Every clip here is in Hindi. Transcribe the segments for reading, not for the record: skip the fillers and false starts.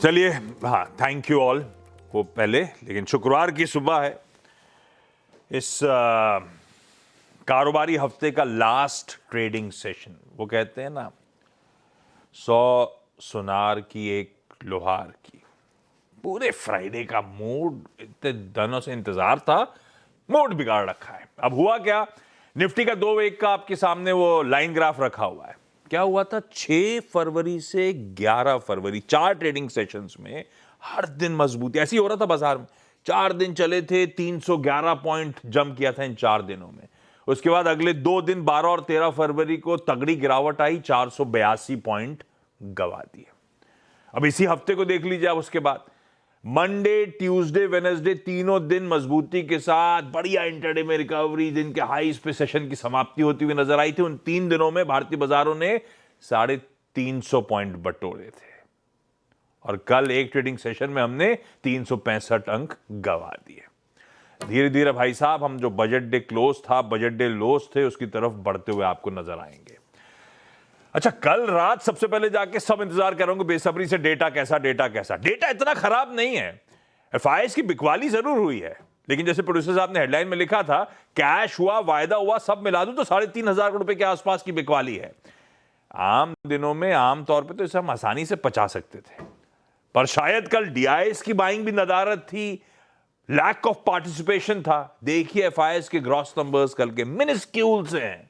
चलिए, हाँ, थैंक यू ऑल वो पहले, लेकिन शुक्रवार की सुबह है, इस कारोबारी हफ्ते का लास्ट ट्रेडिंग सेशन। वो कहते हैं ना, 100 सुनार की एक लोहार की। पूरे फ्राइडे का मूड इतने दिनों से इंतजार था, मूड बिगाड़ रखा है। अब हुआ क्या, निफ्टी का 2 वीक का आपके सामने वो लाइन ग्राफ रखा हुआ है। क्या हुआ था, 6 फरवरी से 11 फरवरी 4 ट्रेडिंग सेशंस में हर दिन मजबूती, ऐसी हो रहा था बाजार में। 4 दिन चले थे, 311 पॉइंट जंप किया था इन 4 दिनों में। उसके बाद अगले 2 दिन 12 और 13 फरवरी को तगड़ी गिरावट आई, 482 पॉइंट गवा दिए। अब इसी हफ्ते को देख लीजिए। अब उसके बाद मंडे, ट्यूसडे, वेडनेसडे तीनों दिन मजबूती के साथ बढ़िया इंटरडे में रिकवरी, दिन के हाईस पे सेशन की समाप्ति होती हुई नजर आई थी। उन 3 दिनों में भारतीय बाजारों ने 350 पॉइंट बटोरे थे और कल एक ट्रेडिंग सेशन में हमने 365 अंक गवा दिए। धीरे धीरे भाई साहब हम जो बजट डे क्लोज था, बजट डे लोस थे, उसकी तरफ बढ़ते हुए आपको नजर आएंगे। अच्छा, कल रात सबसे पहले जाके सब इंतजार कर रहे होंगे बेसब्री से, डेटा कैसा, डेटा कैसा। डेटा इतना खराब नहीं है, एफआईएस की बिकवाली जरूर हुई है, लेकिन जैसे प्रोड्यूसर साहब ने हेडलाइन में लिखा था, कैश हुआ, वायदा हुआ, सब मिला दूं तो 3,500 करोड़ रुपए के आसपास की बिकवाली है। आम दिनों में आमतौर पर तो इसे हम आसानी से पचा सकते थे, पर शायद कल डीआईएस की बाइंग भी नदारत थी, लैक ऑफ पार्टिसिपेशन था। देखिए एफआईएस के ग्रॉस नंबर्स कल के मिनिस्क्यूल से हैं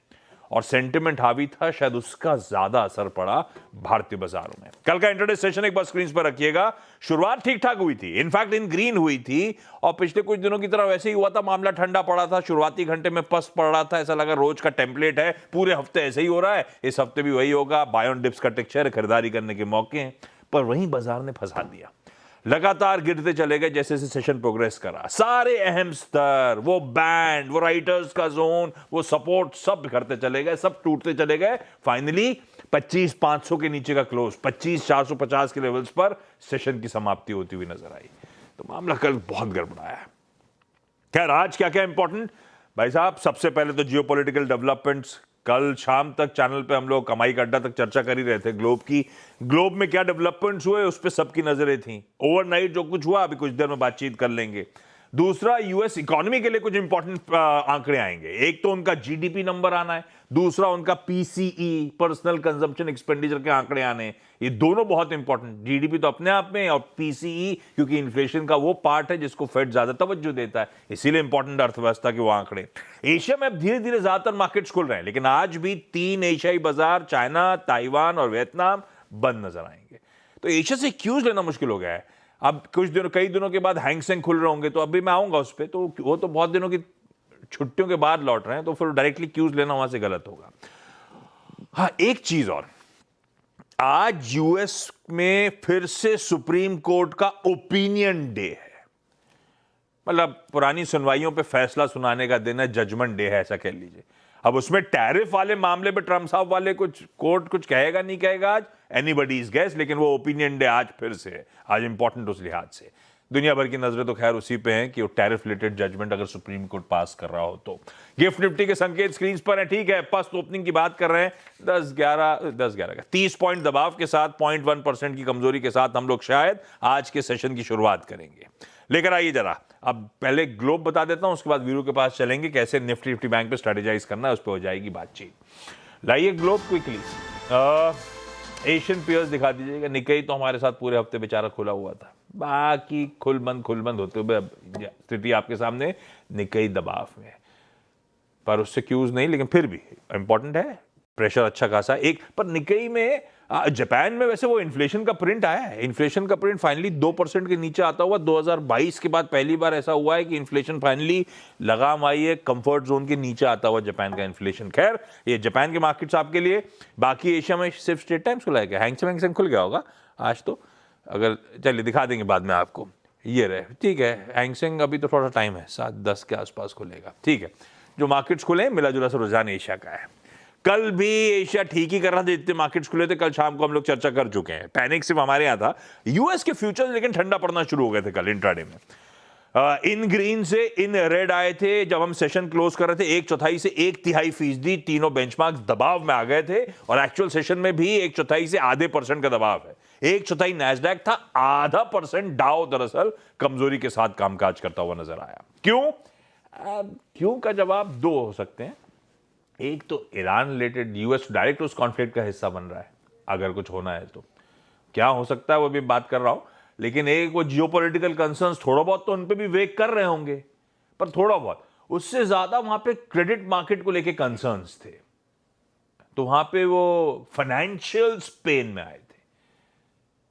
और सेंटिमेंट हावी था, शायद उसका ज्यादा असर पड़ा भारतीय बाजारों में। कल का इंटरडे सेशन एक बार स्क्रीन पर रखिएगा। शुरुआत ठीक ठाक हुई थी, इनफैक्ट इन ग्रीन हुई थी, और पिछले कुछ दिनों की तरह वैसे ही हुआ था। मामला ठंडा पड़ा था, शुरुआती घंटे में पस पड़ रहा था, ऐसा लगा रोज का टेम्पलेट है, पूरे हफ्ते ऐसे ही हो रहा है, इस हफ्ते भी वही होगा। बाय ऑन डिप्स का टेक्सचर, खरीदारी करने के मौके हैं, पर वहीं बाजार ने फंसा दिया। लगातार गिरते चले गए जैसे जैसे सेशन प्रोग्रेस करा। सारे अहम स्तर, वो बैंड, वो राइटर्स का जोन, वो सपोर्ट, सब बिखरते चले गए, सब टूटते चले गए। फाइनली 25,500 के नीचे का क्लोज, 25,450 के लेवल्स पर सेशन की समाप्ति होती हुई नजर आई। तो मामला कल बहुत गड़बड़ाया है। खैर, आज क्या क्या इंपॉर्टेंट भाई साहब, सबसे पहले तो जियोपॉलिटिकल डेवलपमेंट्स। कल शाम तक चैनल पे हम लोग कमाई का अड्डा तक चर्चा कर ही रहे थे ग्लोब की। ग्लोब में क्या डेवलपमेंट्स हुए उस पर सबकी नजरें थी। ओवरनाइट जो कुछ हुआ, अभी कुछ देर में बातचीत कर लेंगे। दूसरा, यूएस इकोनॉमी के लिए कुछ इंपॉर्टेंट आंकड़े आएंगे। एक तो उनका जीडीपी नंबर आना है, दूसरा उनका पीसीई, पर्सनल कंजम्पशन एक्सपेंडिचर के आंकड़े आने हैं। ये दोनों बहुत इंपॉर्टेंट, जीडीपी तो अपने आप में, और पीसीई क्योंकि इन्फ्लेशन का वो पार्ट है जिसको फेड ज्यादा तवज्जो देता है, इसीलिए इंपॉर्टेंट अर्थव्यवस्था के वो आंकड़े। एशिया में अब धीरे धीरे ज्यादातर मार्केट्स खुल रहे हैं, लेकिन आज भी 3 एशियाई बाजार, चाइना, ताइवान और वियतनाम, बंद नजर आएंगे। तो एशिया से क्यूज लेना मुश्किल हो गया है। अब कई दिनों के बाद हैंगसेंग खुल रहे होंगे, तो अभी मैं आऊंगा उस पर, तो वो तो बहुत दिनों की छुट्टियों के बाद लौट रहे हैं, तो फिर डायरेक्टली क्यूज लेना वहां से गलत होगा। हाँ, एक चीज और, आज यूएस में फिर से सुप्रीम कोर्ट का ओपिनियन डे है। मतलब पुरानी सुनवाइयों पे फैसला सुनाने का दिन है, जजमेंट डे है, ऐसा कह लीजिए। अब उसमें टैरिफ वाले मामले में ट्रम्प साहब वाले कोर्ट कुछ कहेगा नहीं कहेगा आज, एनीबडीज गेस, लेकिन वो ओपिनियन डे आज फिर से है। आज इंपॉर्टेंट उस लिहाज से, दुनिया भर की नजरें तो खैर उसी पे हैं कि वो टैरिफ रिलेटेड जजमेंट अगर सुप्रीम कोर्ट पास कर रहा हो तो। गिफ्ट निफ्टी के संकेत स्क्रीन पर है, ठीक है। फर्स्ट ओपनिंग की बात कर रहे हैं, 10-11 का 30 पॉइंट दबाव के साथ, 0.1% की कमजोरी के साथ हम लोग शायद आज के सेशन की शुरुआत करेंगे। लेकर आइए जरा, अब पहले ग्लोब बता देता हूं, उसके बाद वीरू के पास चलेंगे, कैसे निफ्टी बैंक पे स्ट्रेटेजाइज करना है, उस पर हो जाएगी बातचीत। लाइए ग्लोब क्विकली। एशियन पीयर्स दिखा दीजिएगा। निक्केई तो हमारे साथ पूरे हफ्ते बेचारा खुला हुआ था, बाकी खुल बंद होते हुए स्थिति आपके सामने, निक्केई दबाव में, पर उससे क्यूज नहीं, लेकिन फिर भी इंपॉर्टेंट है, प्रेशर अच्छा खासा एक। पर निक्केई में, जापान में वैसे वो इन्फ्लेशन का प्रिंट आया है। इन्फ्लेशन का प्रिंट फाइनली 2% के नीचे आता हुआ 2022 के बाद पहली बार ऐसा हुआ है कि इन्फ्लेशन फाइनली लगाम आई है, कंफर्ट जोन के नीचे आता हुआ जापान का इन्फ्लेशन। खैर, ये जापान के मार्केट्स आपके लिए। बाकी एशिया में सिर्फ स्ट्रेट टाइम्स खुला है क्या? हैंगसेंग खुल गया होगा आज तो, अगर चलिए दिखा देंगे बाद में आपको। ये रहे, ठीक है। हैंगसेंग अभी तो थोड़ा टाइम है, 7-10 के आसपास खुलेगा, ठीक है। जो मार्केट्स खुले, मिला जुला सा रुझान एशिया का है। कल भी एशिया ठीक ही कर रहा था, जितने मार्केट्स खुले थे कल शाम को हम लोग चर्चा कर चुके हैं। पैनिक सिर्फ हमारे यहां था। यूएस के फ्यूचर्स लेकिन ठंडा पड़ना शुरू हो गए थे कल इंट्राडे में। इन ग्रीन से इन रेड आए थे जब हम सेशन क्लोज कर रहे थे। 1/4 से 1/3% तीनों बेंचमार्क दबाव में आ गए थे, और एक्चुअल सेशन में भी 1/4 से आधे % का दबाव है। एक चौथाई नैस्डैक था, आधा परसेंट डाउ दरअसल कमजोरी के साथ कामकाज करता हुआ नजर आया। क्यों? क्यों का जवाब दो हो सकते हैं। एक तो ईरान रिलेटेड, यूएस डायरेक्ट उस कॉन्फ्लिक्ट का हिस्सा बन रहा है, अगर कुछ होना है तो क्या हो सकता है वो भी बात कर रहा हूं। लेकिन एक वो जियोपॉलिटिकल कंसर्न्स थोड़ा बहुत तो उन पे भी वेक कर रहे होंगे, पर थोड़ा बहुत, उससे ज्यादा वहां पे क्रेडिट मार्केट को लेके कंसर्न्स थे। तो वहां पे वो फाइनेंशियल पेन में आए थे,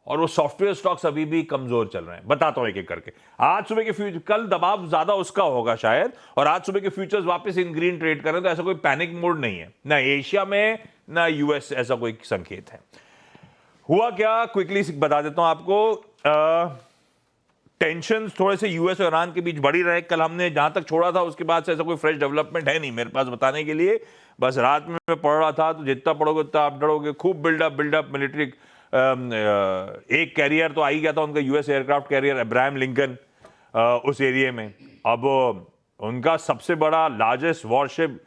और वो सॉफ्टवेयर स्टॉक्स अभी भी कमजोर चल रहे हैं। बताता हूं एक एक करके। आज सुबह के फ्यूचर, कल दबाव ज्यादा उसका होगा शायद, और आज सुबह के फ्यूचर्स वापस इन ग्रीन ट्रेड कर रहे हैं, तो ऐसा कोई पैनिक मोड नहीं है, ना एशिया में ना यूएस, ऐसा कोई संकेत है। हुआ क्या, क्विकली बता देता हूं आपको। टेंशन थोड़े से यूएस और ईरान के बीच बढ़ी रहे। कल हमने जहां तक छोड़ा था उसके बाद से ऐसा कोई फ्रेश डेवलपमेंट है नहीं मेरे पास बताने के लिए। बस रात में मैं पढ़ रहा था, तो जितना पढ़ोगे उतना आप डरोगे। खूब बिल्डअप मिलिट्री। एक कैरियर तो आ ही गया था उनका, US aircraft carrier Abraham Lincoln, उस एरिया में। अब उनका सबसे बड़ा largest warship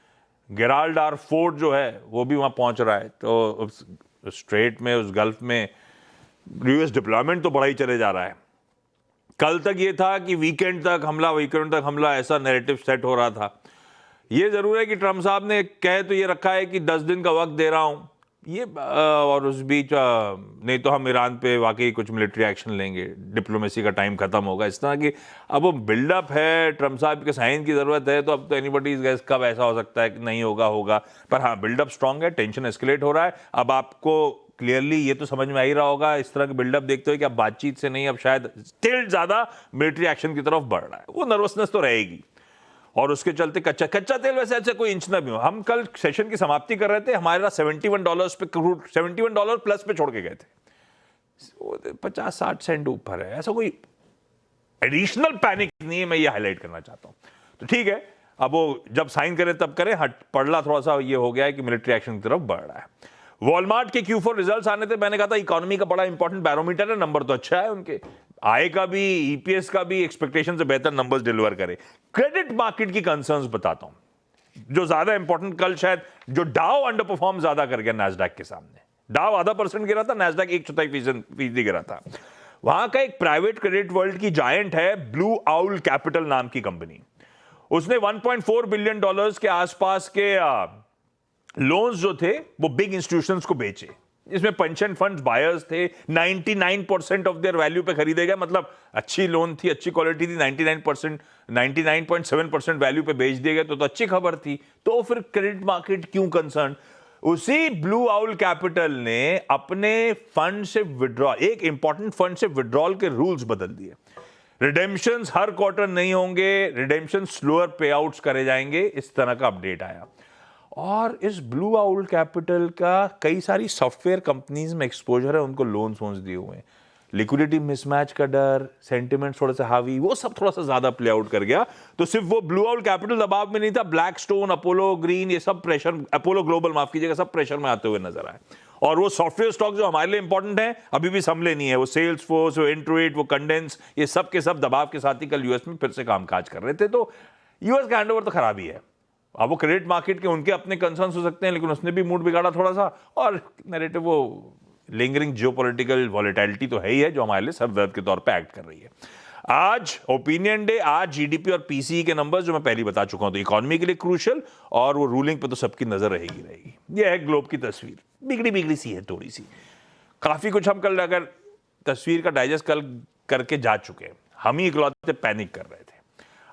Gerald R Ford जो है वो भी वहां पहुंच रहा है। तो उस स्ट्रेट में, उस गल्फ में यूएस डिप्लॉयमेंट तो बड़ा ही चले जा रहा है। कल तक ये था कि वीकेंड तक हमला, ऐसा नैरेटिव सेट हो रहा था। ये जरूर है कि ट्रंप साहब ने कह तो ये रखा है कि 10 दिन का वक्त दे रहा हूं ये, और उस बीच नहीं तो हम ईरान पे वाकई कुछ मिलिट्री एक्शन लेंगे, डिप्लोमेसी का टाइम खत्म होगा, इस तरह की। अब वो बिल्डअप है, ट्रंप साहब के साइन की जरूरत है, तो अब तो एनीबॉडीज गेस कब ऐसा हो सकता है कि नहीं होगा। पर हाँ, बिल्डअप स्ट्रांग है, टेंशन एस्केलेट हो रहा है। अब आपको क्लियरली ये तो समझ में आ ही रहा होगा इस तरह के बिल्डअप देखते हुए कि अब बातचीत से नहीं, अब शायद स्टिल ज्यादा मिलिट्री एक्शन की तरफ बढ़ रहा है। वो नर्वसनेस तो रहेगी, और उसके चलते कच्चा तेल वैसे अच्छा कोई इंच ना भी हो। हम कल सेशन की समाप्ति कर रहे थे, हमारे $71 पे क्रूड, $71 प्लस पे छोड़ के गए थे। 50-60 सेंट ऊपर है, ऐसा कोई एडिशनल पैनिक नहीं है, मैं ये हाईलाइट करना चाहता हूं। तो ठीक है, अब वो जब साइन करें तब करें। हट पड़ला थोड़ा सा ये हो गया है कि मिलिट्री एक्शन की तरफ बढ़ रहा है। वॉलमार्ट के Q4 रिजल्ट्स आने थे, मैंने कहा था इकोनॉमी का बड़ा इंपॉर्टेंट बैरोमीटर है, नंबर तो अच्छा है उनके, आय का भी, ईपीएस का भी एक्सपेक्टेशन से बेहतर नंबर्स डिलीवर करे। क्रेडिट मार्केट की कंसर्न्स बताता हूं, जो ज्यादा इंपॉर्टेंट। कल शायद जो डाउ अंडर परफॉर्म ज्यादा कर गया नैस्डैक के सामने। डाउ आधा % गिरा था, नैस्डैक 1/4% गिरा था। वहां का एक प्राइवेट क्रेडिट वर्ल्ड की जायंट है ब्लू आउल कैपिटल नाम की कंपनी। उसने $1.4 बिलियन के आसपास के लोन्स जो थे वो बिग इंस्टीट्यूशंस को बेचे, इसमें पेंशन फंड्स बायर्स थे। 99% ऑफ देयर वैल्यू पे खरीदे गए, मतलब अच्छी लोन थी, अच्छी क्वालिटी थी। 99.7% वैल्यू पे बेच दिए गए, तो अच्छी खबर थी। तो फिर क्रेडिट मार्केट क्यों कंसर्न? उसी ब्लू आउल कैपिटल ने अपने फंड से विड्रॉल, एक इंपॉर्टेंट फंड से विड्रॉल के रूल्स बदल दिए। रिडेम्पशंस हर क्वार्टर नहीं होंगे, रिडेम्पशन स्लोअर पे आउट्स करे जाएंगे, इस तरह का अपडेट आया। और इस ब्लू आउल कैपिटल का कई सारी सॉफ्टवेयर कंपनीज में एक्सपोजर है, उनको लोन्स दिए हुए हैं। लिक्विडिटी मिसमैच का डर, सेंटिमेंट थोड़ा सा हावी, वो सब थोड़ा सा ज्यादा प्ले आउट कर गया। तो सिर्फ वो ब्लू आउल कैपिटल दबाव में नहीं था, ब्लैक स्टोन, अपोलो ग्रीन, ये सब प्रेशर, अपोलो ग्लोबल माफ कीजिएगा, सब प्रेशर में आते हुए नजर आए। और वो सॉफ्टवेयर स्टॉक जो हमारे लिए इंपॉर्टेंट है, अभी भी संभले नहीं है। वो सेल्स फोर्स, वो इंट्रोइट, वो कंडेंस, ये सब के सब दबाव के साथ ही कल यूएस में फिर से कामकाज कर रहे थे। तो यूएस का हैंडओवर तो खराब ही है। अब वो क्रेडिट मार्केट के उनके अपने कंसर्न्स हो सकते हैं, लेकिन उसने भी मूड बिगाड़ा थोड़ा सा। और नैरेटिव वो लिंगरिंग जियोपॉलिटिकल वॉलेटिलिटी तो है ही है, जो हमारे लिए सरदर्द के तौर पे एक्ट कर रही है। आज ओपिनियन डे, आज जीडीपी और पीसीई के नंबर्स जो मैं पहले बता चुका हूं, तो इकोनॉमी के लिए क्रूशियल, और वो रूलिंग पे तो सबकी नजर रहेगी। ये है ग्लोब की तस्वीर, बिगड़ी सी है थोड़ी सी। काफी कुछ हम कल अगर तस्वीर का डाइजेस्ट कल करके जा चुके हैं, हम ही इकलौते पैनिक कर रहे थे।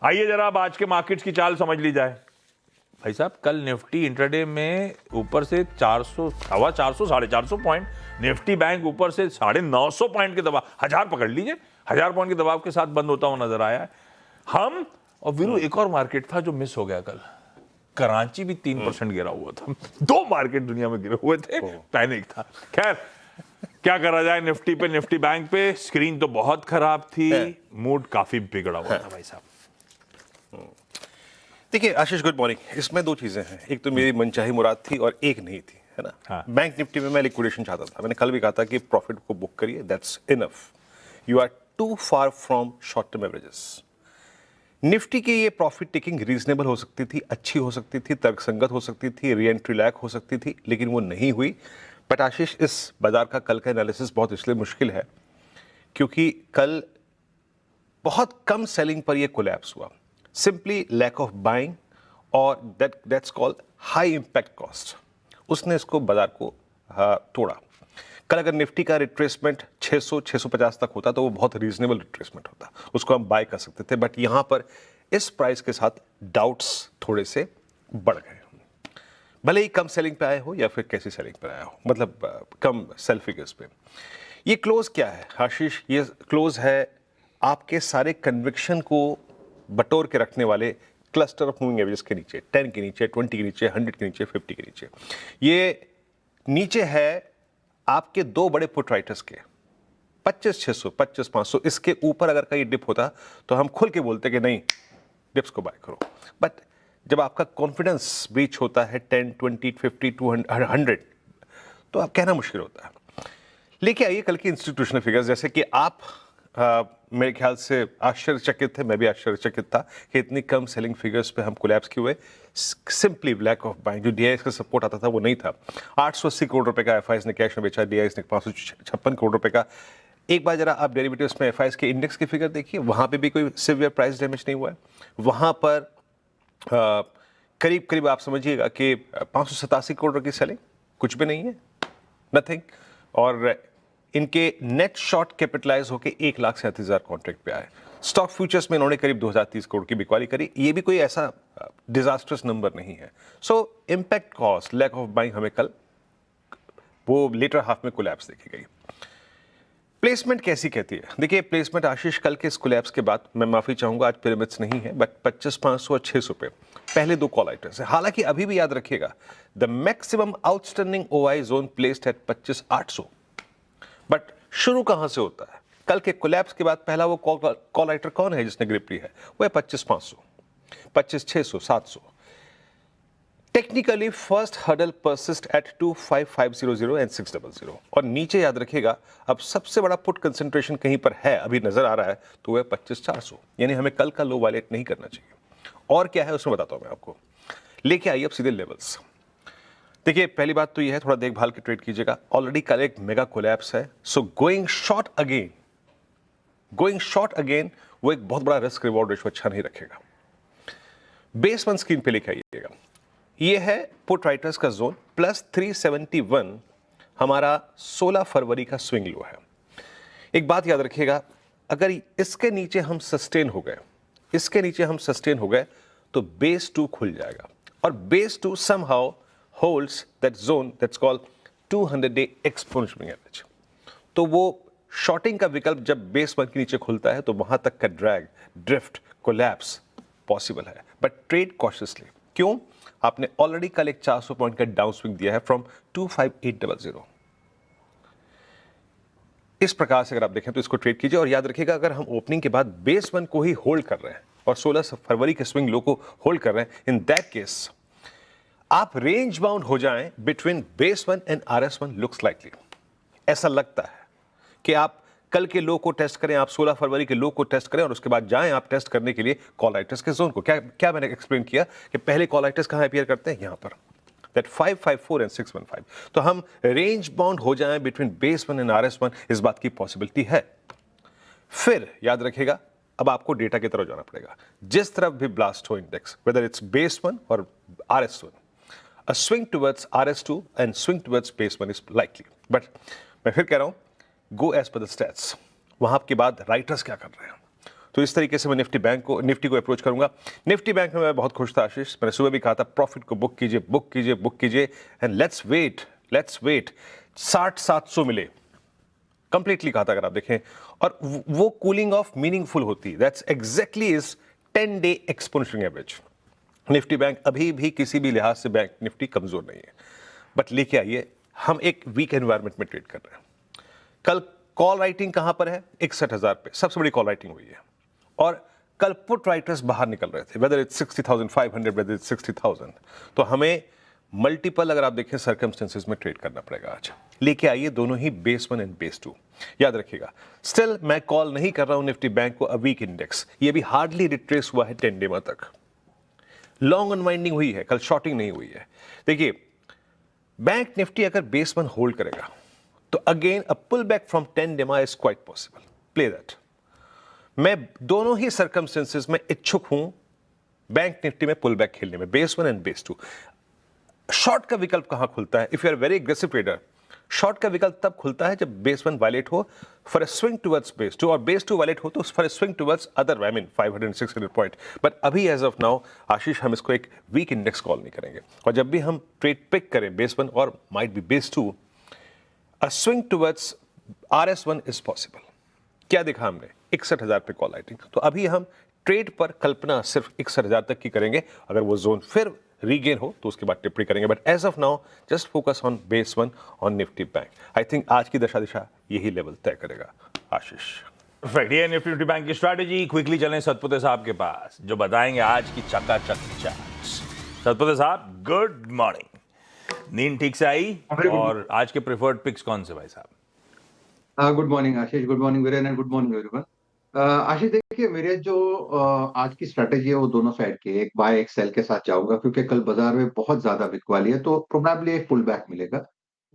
आइए जरा अब आज के मार्केट्स की चाल समझ ली जाए। भाई साहब, कल निफ्टी इंट्राडे में ऊपर से 400, 450 पॉइंट, निफ्टी बैंक ऊपर से 950 पॉइंट के दबाव, 1000 पकड़ लीजिए, 1000 पॉइंट के दबाव के साथ बंद होता हुआ नजर आया है। हम और वीरू, एक और मार्केट था जो मिस हो गया कल, कराची भी 3% गिरा हुआ था। 2 मार्केट दुनिया में गिरे हुए थे, पैनिक था। खैर, क्या करा जाए, निफ्टी पे, निफ्टी बैंक पे स्क्रीन तो बहुत खराब थी, मूड काफी बिगड़ा हुआ था भाई साहब। देखिए आशीष, गुड मॉर्निंग। इसमें 2 चीजें हैं, एक तो मेरी मनचाही मुराद थी और एक नहीं थी, है ना। हाँ। बैंक निफ्टी में मैं लिक्विडेशन चाहता था, मैंने कल भी कहा था कि प्रॉफिट को बुक करिए, that's enough, you are too far from short term averages. Nifty की ये प्रॉफिट टेकिंग रीजनेबल हो सकती थी, अच्छी हो सकती थी, तर्कसंगत हो सकती थी, री एंट्री लैक हो सकती थी, लेकिन वो नहीं हुई। बट आशीष, इस बाजार का कल का एनालिसिस बहुत इसलिए मुश्किल है क्योंकि कल बहुत कम सेलिंग पर यह कोलैप्स हुआ, सिंपली लैक ऑफ बाइंग और that's called high impact cost, उसने इसको बाजार को तोड़ा। कल अगर निफ्टी का रिट्रेसमेंट 600-650 तक होता तो वो बहुत रीजनेबल रिट्रेसमेंट होता, उसको हम बाय कर सकते थे, बट यहां पर इस प्राइस के साथ डाउट्स थोड़े से बढ़ गए, भले ही कम सेलिंग पे आए हो या फिर कैसी सेलिंग पे आया हो, मतलब कम सेल फिगर्स पे। ये क्लोज क्या है आशीष? ये क्लोज है आपके सारे कन्विक्शन को बटोर के रखने वाले क्लस्टर ऑफ मूविंग एवरेज के नीचे, 10 के नीचे, 20 के नीचे, 100 के नीचे, 50 के नीचे। ये नीचे है आपके दो बड़े पुट राइटर्स के 25,600, 25,500। इसके ऊपर अगर कहीं डिप होता तो हम खुल के बोलते कि नहीं, डिप्स को बाय करो। बट जब आपका कॉन्फिडेंस ब्रीच होता है 10, 20, 50, 200, 100, तो आप कहना मुश्किल होता है। लेके आइए कल की इंस्टीट्यूशनल फिगर्स, जैसे कि आप मेरे ख्याल से आश्चर्यचकित थे, मैं भी आश्चर्यचकित था कि इतनी कम सेलिंग फिगर्स पे हम कोलैप्स किए हुए, सिंपली लैक ऑफ बाइंग। जो डीआईएस का सपोर्ट आता था वो नहीं था। 880 करोड़ रुपए का एफआईएस ने कैश में बेचा, डीआईएस ने 556 करोड़ रुपए का। एक बार जरा आप डेरिवेटिव्स में एफआईएस के इंडेक्स की फिगर देखिए, वहां पे भी कोई सिवियर प्राइस डैमेज नहीं हुआ है। वहां पर करीब करीब आप समझिएगा कि 587 करोड़ की सेलिंग कुछ भी नहीं है, नथिंग। और इनके नेट शॉर्ट कैपिटलाइज होकर 1,37,000 कॉन्ट्रैक्ट पे आए। स्टॉक फ्यूचर्स में इन्होंने करीब 2030 करोड़ की बिकवाली करी। ये भी कोई ऐसा डिजास्टर्स नंबर नहीं है। So impact cost, lack of buying हमें कल वो लेटर हाफ में कोलैप्स देखी गई। प्लेसमेंट कैसी कहती है? देखिए प्लेसमेंट आशीष, कल के इस कोलैप्स के बाद, मैं माफी चाहूंगा आज पिरामिड्स नहीं है, बट 25,500 और 600 पे पहले दो कॉल आइटर्स है। हालांकि अभी भी याद रखिएगा the maximum outstanding OI zone placed at 25,800। But शुरू कहां से होता है? कल के कोलैप्स के बाद पहला वो कॉल राइटर कौन है जिसने ग्रिप ली है? वो है 25,500, 25,600, 700। Technically first hurdle persist at 25,500 and 600। और नीचे याद रखिएगा अब सबसे बड़ा पुट कंसंट्रेशन कहीं पर है, अभी नजर आ रहा है, तो वो है 25,400। यानी हमें कल का लो वायलेट नहीं करना चाहिए। और क्या है उसमें बताता हूं मैं आपको। लेके आइए अब सीधे लेवल्स। देखिए पहली बात तो ये है, थोड़ा देखभाल के ट्रेड कीजिएगा। ऑलरेडी कल एक मेगा कोलैप्स है, सो गोइंग शॉर्ट अगेन वो एक बहुत बड़ा रिस्क रिवॉर्ड रेशो अच्छा नहीं रखेगा। बेस वन स्क्रीन पे लेके आइएगा, ये है पुट राइटर्स का जोन +371, हमारा 16 फरवरी का स्विंग लो है। एक बात याद रखिएगा, अगर इसके नीचे हम सस्टेन हो गए तो बेस 2 खुल जाएगा, और base 2 somehow holds that zone that's called 200-day exponential average। तो वो शॉर्टिंग का विकल्प जब बेस 1 के नीचे खुलता है तो वहां तक का ड्रैग, ड्रिफ्ट, कोलैप्स पॉसिबल है, बट ट्रेड कॉशियसली। क्यों? आपने ऑलरेडी कल एक 400 पॉइंट का डाउन स्विंग दिया है फ्रॉम 25,800। इस प्रकार से अगर आप देखें तो इसको ट्रेड कीजिए। और याद रखिएगा अगर हम ओपनिंग के बाद बेस 1 को ही होल्ड कर रहे हैं और 16 फरवरी के स्विंग लो को होल्ड कर रहे हैं, इन दैट केस आप रेंज बाउंड हो जाएं between base 1 and RS1 looks likely. ऐसा लगता है कि आप कल के लो को टेस्ट करें, आप 16 फरवरी के लो को टेस्ट करें और उसके बाद जाएं आप टेस्ट करने के लिए कॉल राइटर्स के जोन को। क्या मैंने एक्सप्लेन किया कि पहले कॉल राइटर्स कहां अपीयर करते हैं? यहां पर, दैट 554 एंड 615। तो हम रेंज बाउंड हो जाएं बिटवीन बेस 1 एंड RS1, इस बात की पॉसिबिलिटी है। फिर याद रखिएगा अब आपको डेटा की तरफ जाना पड़ेगा। जिस तरफ भी ब्लास्ट हो इंडेक्स, वेदर इट्स बेस 1 और RS1, a swing towards RS2 and swing towards base 1 is likely। But मैं फिर कह रहा हूं, go as per the stats। वहां के बाद राइटर्स क्या कर रहे हैं, तो इस तरीके से मैं निफ्टी को अप्रोच करूंगा। निफ्टी बैंक में मैं बहुत खुश था आशीष, मैंने सुबह भी कहा था प्रॉफिट को बुक कीजिए एंड लेट्स वेट 60-700 मिले, कंप्लीटली कहा था अगर आप देखें। और वो कूलिंग ऑफ मीनिंगफुल होती है, that's exactly is 10-day exponential average. Nifty bank अभी भी किसी भी लिहाज से बैंक निफ्टी कमजोर नहीं है, बट लेके आइए हम एक वीक एनवायरनमेंट में ट्रेड कर रहे हैं। कल कॉल राइटिंग कहां पर है? 61,000 पे सबसे बड़ी कॉल राइटिंग हुई है, और कल पुट राइटर्स बाहर निकल रहे थे, वेदर इट्स 60,500, वेदर इट्स 60,000। तो हमें मल्टीपल अगर आप देखें सर्कमस्टेंसेस में ट्रेड करना पड़ेगा आज। लेके आइए दोनों ही बेस 1 एंड बेस 2। याद रखिएगा स्टिल मैं कॉल नहीं कर रहा हूं निफ्टी बैंक को अ वीक इंडेक्स, ये भी हार्डली रिट्रेस हुआ है 10 डे तक। लॉन्ग अनवाइंडिंग हुई है, कल शॉर्टिंग नहीं हुई है। देखिए बैंक निफ्टी अगर बेस 1 होल्ड करेगा तो again uh pull back from 10 DMA is quite possible, play that. मैं दोनों ही सर्कमस्टेंसेस में इच्छुक हूं बैंक निफ्टी में पुल बैक खेलने में, बेस 1 एंड बेस 2। शॉर्ट का विकल्प कहां खुलता है? If you are very aggressive trader, short का विकल्प तब खुलता है जब बेस 1 वायलेट हो for a swing towards base 2, और बेस 2 वायलेट हो तो for a swing towards other, I mean 500 600 point. But अभी एज ऑफ नाउ आशीष, हम इसको एक वीक इंडेक्स कॉल नहीं करेंगे, और जब भी हम ट्रेड पिक करें बेस 1 और might be base 2, a swing towards RS1 is possible. क्या देखा हमने? 61,000 पे कॉल राइटिंग। तो अभी हम ट्रेड पर कल्पना सिर्फ 61,000 तक की करेंगे। अगर वो जोन फिर रीगेन हो तो उसके बाद टिप्पणी करेंगे, but as of now just focus on base 1 on Nifty bank. I think आज की दशा दिशा यही लेवल तय करेगा। आशीष, परफेक्ट। ये निफ्टी बैंक की स्ट्रैटेजी। क्विकली चलें सतपुते साहब के पास जो बताएंगे आज की चकाचक चार्ट्स। सतपुते साहब, गुड मॉर्निंग। नींद ठीक से आई? और आज के प्रेफर्ड पिक्स कौन से भाई साहब? Good morning Ashish, good morning Viren and good morning everyone. Ashish देखिए, मेरे जो आज की स्ट्रेटेजी है वो दोनों साइड की, एक बाय एक सेल के साथ जाऊंगा, क्योंकि कल बाजार में बहुत ज्यादा बिकवाली है, तो प्रोबेबली एक पुल बैक मिलेगा।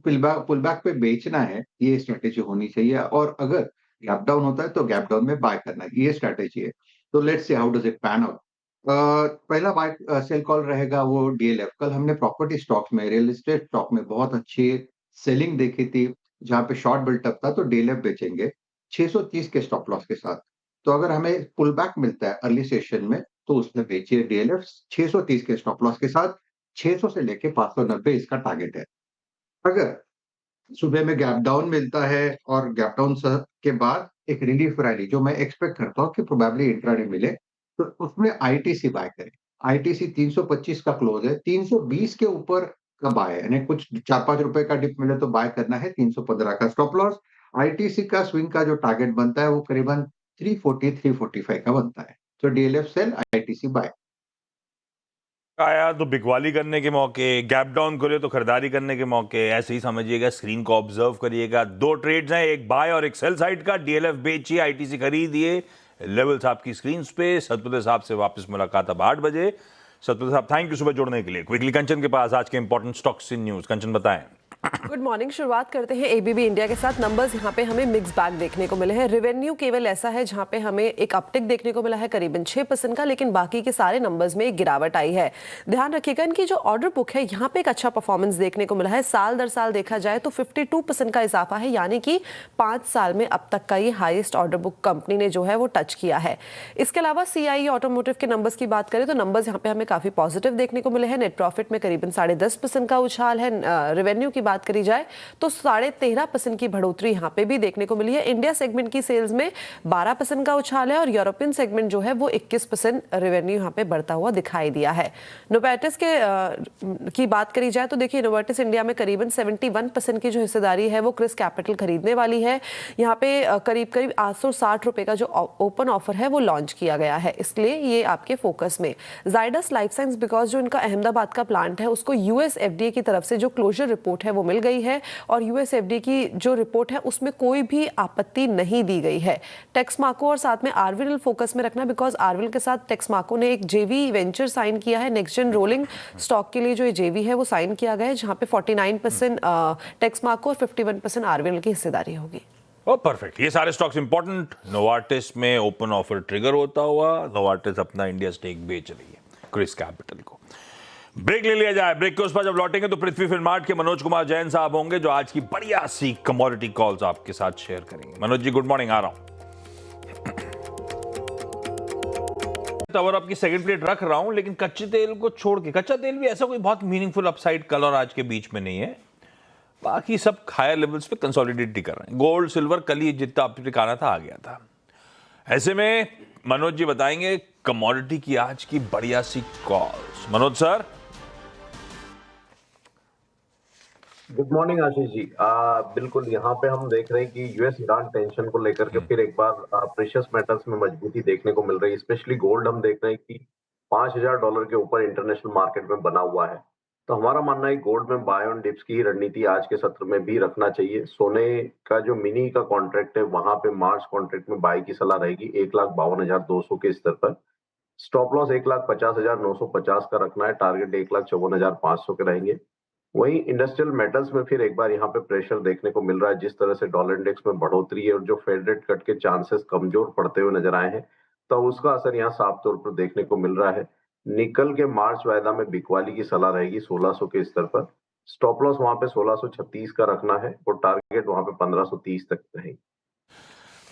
पुल बैक पे बेचना है, ये स्ट्रेटेजी होनी चाहिए, और अगर गैप डाउन होता है तो गैप डाउन में बाय करना है, ये स्ट्रेटेजी है। तो let's see how does it pan out. पहला बाय सेल कॉल रहेगा वो डीएलएफ। कल हमने प्रॉपर्टी स्टॉक में, रियल एस्टेट स्टॉक में बहुत अच्छी सेलिंग देखी थी, जहां पे शॉर्ट बिल्टअप था, तो डीएलएफ बेचेंगे 630 के स्टॉप लॉस के साथ। तो अगर हमें पुल बैक मिलता है अर्ली सेशन में तो उसमें बेचिए डीएलएफ 630 के स्टॉप लॉस के साथ। 600 से लेके 590 इसका टारगेट है। अगर सुबह में गैप डाउन मिलता है और गैप डाउन के बाद एक रिलीफ रैली, जो मैं एक्सपेक्ट करता हूँ कि प्रोबेबली इंट्राडे मिले, तो उसमें आईटीसी बाय करें। आईटीसी 325 का क्लोज है, 320 के ऊपर का बाय है, यानी कुछ 4-5 रुपए का डिप मिले तो बाय करना है। 315 का स्टॉप लॉस। आईटीसी का स्विंग का जो टारगेट बनता है वो करीबन 340-345 का बनता है। तो डीएलएफ सेल, आईटीसी बाय। आया तो बिकवाली करने के मौके, गैप डाउन करे तो खरीदारी करने के मौके, ऐसे ही समझिएगा। स्क्रीन को ऑब्जर्व करिएगा। दो ट्रेड्स हैं, एक बाय और एक सेल साइड का। डीएलएफ बेचिए, आईटीसी खरीदिए। लेवल्स आपकी स्क्रीन पे। सतपुते साहब से वापस मुलाकात अब 8 बजे। सतपुते साहब, थैंक यू सुबह जुड़ने के लिए। क्विकली कंचन के पास आज के इंपॉर्टेंट स्टॉक्स इन न्यूज। कंचन बताएं। Good morning. शुरुआत करते हैं एबीबी इंडिया के साथ। नंबर्स यहाँ पे हमें मिक्स बैग देखने को मिले हैं। रेवेन्यू केवल ऐसा है जहाँ पे हमें एक अपटिक देखने को मिला है करीबन 6% का, लेकिन बाकी के सारे नंबर्स में एक गिरावट आई है। ध्यान रखिएगा, इनकी जो ऑर्डर बुक है यहाँ पे एक अच्छा परफॉर्मेंस देखने को मिला है। साल दर साल देखा जाए तो 52% का इजाफा है, यानी कि 5 साल में अब तक का ये हाईएस्ट ऑर्डर बुक कंपनी ने जो है वो टच किया है। इसके अलावा सीआईई ऑटोमोटिव के नंबर्स की बात करें तो नंबर्स यहाँ पे हमें काफी पॉजिटिव देखने को मिले हैं। नेट प्रॉफिट में करीबन 10.5% का उछाल है। रेवेन्यू की बात करी जाए तो 13.5% की बढ़ोतरी यहाँ पे भी देखने को मिली है। इंडिया सेगमेंट की सेल्स में 12% का उछाल है, और यूरोपियन सेगमेंट जो है वो 21% रेवेन्यू यहाँ पे बढ़ता हुआ दिखाई दिया है। नोवार्टिस की बात करी जाए तो देखिए, नोवार्टिस इंडिया में करीबन 71% की जो हिस्सेदारी है वो क्रिस कैपिटल खरीदने वाली है। यहाँ पे करीब 860 रुपए का जो ओपन ऑफर है वो लॉन्च किया गया है, इसलिए ये आपके फोकस में। जाइडस लाइफ साइंस, बिकॉज जो इनका अहमदाबाद का प्लांट है उसको यूएस एफडीए की तरफ से जो क्लोजर रिपोर्ट है वो मिल गई है, और यूएस एफडीए की जो रिपोर्ट है उसमें कोई भी आपत्ति नहीं दी गई है। टेक्समाको और साथ में आरविल फोकस में रखना, बिकॉज आरविल के साथ टेक्समाको ने एक जेवी वेंचर साइन किया है। नेक्स्ट जेन रोलिंग स्टॉक के लिए जो ये जेवी है वो साइन किया गया है, जहां पे 49% टेक्समाको और 51% आरविल की हिस्सेदारी होगी। परफेक्ट। ये सारे स्टॉक्स इंपॉर्टेंट। नोवार्टिस में ओपन ऑफर ट्रिगर होता हुआ नोवार्टिस अपना इंडिया स्टेक बेच रही है क्रिस कैपिटल को। ब्रेक ले लिया जाए। ब्रेक के उस पर जब लौटेंगे तो पृथ्वी फिल्मार्ट के मनोज कुमार जैन साहब होंगे, जो आज की बढ़िया सी कमोडिटी कॉल्स आपके साथ शेयर करेंगे। Manoj ji, good morning. आ रहा हूं। और आपकी सेकंड प्लेट रख रहा हूं, लेकिन कच्चे तेल को छोड़ के, कच्चा तेल भी ऐसा कोई बहुत मीनिंगफुल अपसाइड कल और आज के बीच में नहीं है। बाकी सब हायर लेवल्स पे कंसोलिडेट कर रहे हैं। गोल्ड सिल्वर कल ही जितना अपडेट आना था आ गया था। ऐसे में मनोज जी बताएंगे कमोडिटी की आज की बढ़िया सी calls. Manoj sir. Good morning Ashish ji. बिल्कुल, यहाँ पे हम देख रहे हैं कि यूएस ईरान टेंशन को लेकर के फिर एक बार प्रेशियस मेटल्स में मजबूती देखने को मिल रही है। स्पेशली गोल्ड हम देख रहे हैं कि $5,000 के ऊपर इंटरनेशनल मार्केट में बना हुआ है। तो हमारा मानना है गोल्ड में बाय ऑन डिप्स की रणनीति आज के सत्र में भी रखना चाहिए। सोने का जो मिनी का कॉन्ट्रैक्ट है वहां पे मार्च कॉन्ट्रैक्ट में बाय की सलाह रहेगी 1,52,200 के स्तर पर। स्टॉप लॉस 1,50,950 का रखना है। टारगेट 1,54,500 के रहेंगे। वही इंडस्ट्रियल मेटल्स में फिर एक बार यहाँ पे प्रेशर देखने को मिल रहा है, जिस तरह से डॉलर इंडेक्स में बढ़ोतरी है और जो फेड रेट कट के चांसेस कमजोर पड़ते हुए नजर आए हैं, तो उसका असर यहाँ साफ तौर पर देखने को मिल रहा है। निकल के मार्च वायदा में बिकवाली की सलाह रहेगी 1600 के स्तर पर। स्टॉप लॉस वहां पे 1636 का रखना है और टारगेट वहां पे 1530 तक रहेगी।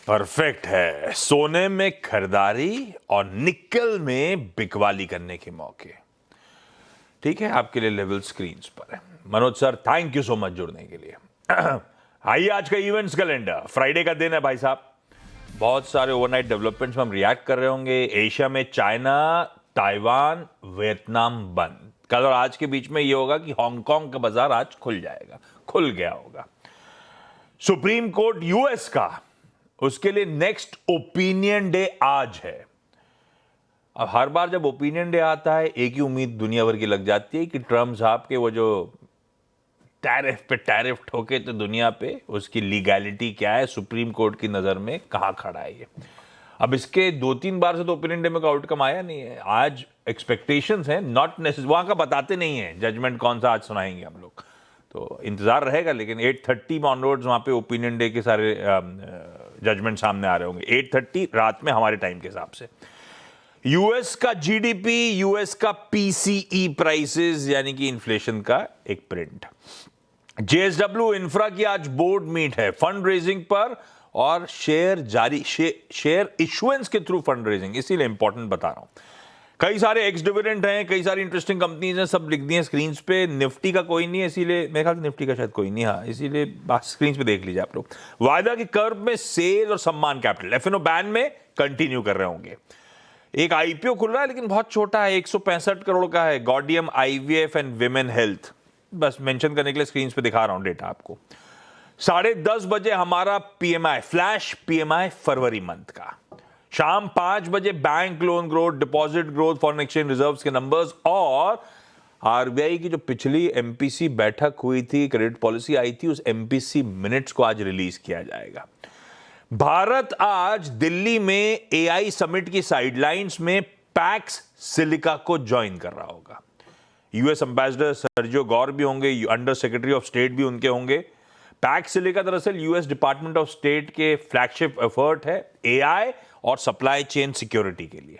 परफेक्ट है। सोने में खरीदारी और निकल में बिकवाली करने के मौके। ठीक है, आपके लिए लेवल स्क्रीन पर है। Manoj sir, thank you so much जुड़ने के लिए। आइए आज का इवेंट्स कैलेंडर। फ्राइडे का दिन है भाई साहब, बहुत सारे ओवरनाइट डेवलपमेंट्स में हम रिएक्ट कर रहे होंगे। एशिया में चाइना, ताइवान, वियतनाम बंद। कल और आज के बीच में यह होगा कि हांगकांग का बाजार आज खुल जाएगा, खुल गया होगा। सुप्रीम कोर्ट यूएस का, उसके लिए नेक्स्ट ओपिनियन डे आज है। अब हर बार जब ओपिनियन डे आता है एक ही उम्मीद दुनिया भर की लग जाती है कि ट्रम्प साहब के वो जो टैरिफ पे टैरिफ ठोके तो दुनिया पे उसकी लीगैलिटी क्या है, सुप्रीम कोर्ट की नजर में कहां खड़ा है ये। अब इसके 2-3 बार से तो ओपिनियन डे में का आउटकम आया नहीं है। आज एक्सपेक्टेशंस हैं, नॉट नेसेसरी, वहां का बताते नहीं है जजमेंट कौन सा आज सुनाएंगे हम लोग, तो इंतजार रहेगा। लेकिन 8:30 में ऑनवर्ड्स वहां पे ओपिनियन डे के सारे जजमेंट सामने आ रहे होंगे। 8:30 रात में हमारे टाइम के हिसाब से। यूएस का जीडीपी, यूएस का पीसीई प्राइसेस यानी कि इन्फ्लेशन का एक प्रिंट। जेएसडब्ल्यू इंफ्रा की आज बोर्ड मीट है फंड रेजिंग पर और शेयर इशुएंस के थ्रू फंड रेजिंग, इसीलिए इंपॉर्टेंट बता रहा हूं। कई सारे एक्स डिविडेंड हैं, कई सारी इंटरेस्टिंग कंपनीज हैं, सब लिख दिए स्क्रीन पे। निफ्टी का कोई नहीं है, इसीलिए मेरे ख्याल निफ्टी का शायद कोई नहीं, हाँ इसीलिए स्क्रीन पे देख लीजिए आप लोग। वायदा की कर्व में सेल और सम्मान कैपिटल एफएनओ बैन में कंटिन्यू कर रहे होंगे। एक आईपीओ खुल रहा है लेकिन बहुत छोटा है, 165 करोड़ का है, गॉडियम आईवीएफ एंड विमेन हेल्थ। बस मेंशन करने के लिए स्क्रीन पे दिखा रहा हूं डेटा आपको। 10:30 बजे हमारा पीएमआई, फ्लैश पीएमआई फरवरी मंथ का। शाम 5 बजे bank loan growth, deposit growth, foreign exchange reserves के नंबर्स और आरबीआई की जो पिछली एमपीसी बैठक हुई थी, क्रेडिट पॉलिसी आई थी, उस एमपीसी मिनट्स को आज रिलीज किया जाएगा। भारत आज दिल्ली में एआई समिट की साइडलाइंस में पैक्स सिलिका को ज्वाइन कर रहा होगा। यूएस एम्बेसडर सर्जियो गौर भी होंगे, अंडर सेक्रेटरी ऑफ स्टेट भी उनके होंगे। पैक्स सिलिका दरअसल यूएस डिपार्टमेंट ऑफ स्टेट के फ्लैगशिप एफर्ट है एआई और सप्लाई चेन सिक्योरिटी के लिए,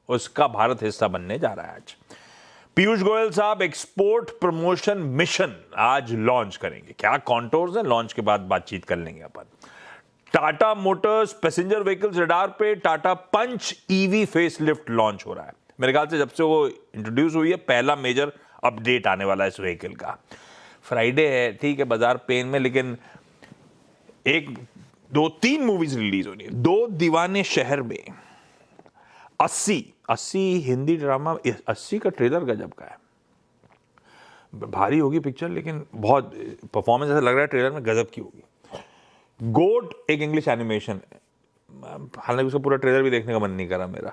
उसका भारत हिस्सा बनने जा रहा है आज। पीयूष गोयल साहब एक्सपोर्ट प्रमोशन मिशन आज लॉन्च करेंगे। क्या कॉन्टोर्स हैं, लॉन्च के बाद बातचीत कर लेंगे अपन। Tata Motors passenger vehicles radar पे Tata Punch EV facelift launch हो रहा है। मेरे ख्याल से जब से वो इंट्रोड्यूस हुई है पहला मेजर अपडेट आने वाला है इस व्हीकल का। फ्राइडे है, ठीक है, बाजार पेन में, लेकिन 1-2-3 मूवीज रिलीज होनी है। 2 दीवाने शहर में 80 हिंदी ड्रामा, 80 का ट्रेलर गजब का है। भारी होगी पिक्चर लेकिन बहुत परफॉर्मेंस ऐसा लग रहा है ट्रेलर में गजब की होगी। गोट एक इंग्लिश एनिमेशन है, हालांकि उसका पूरा ट्रेलर भी देखने का मन नहीं करा मेरा।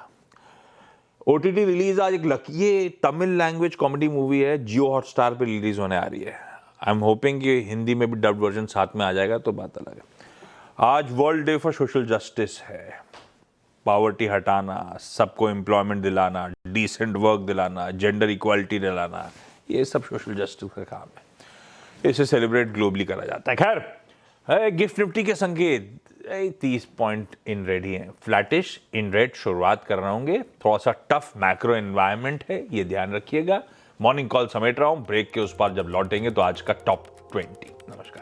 ओटीटी रिलीज आज ये तमिल लैंग्वेज कॉमेडी मूवी है, जियो हॉटस्टार पे रिलीज होने आ रही है। आई एम होपिंग कि हिंदी में भी डब्ड वर्जन साथ में आ जाएगा तो बात अलग है। आज world day for social justice है। पॉवर्टी हटाना, सबको एम्प्लॉयमेंट दिलाना, डिसेंट वर्क दिलाना, जेंडर इक्वालिटी दिलाना, ये सब सोशल जस्टिस का काम है। इसे सेलिब्रेट ग्लोबली करा जाता है। खैर, गिफ्ट निफ्टी के संकेत 30 पॉइंट इन रेड ही हैं, फ्लैटिश इन रेड शुरुआत कर रहे होंगे। थोड़ा सा टफ मैक्रो एनवायरनमेंट है, ये ध्यान रखिएगा। मॉर्निंग कॉल समेट रहा हूं, ब्रेक के उस पार जब लौटेंगे तो आज का टॉप 20। नमस्कार।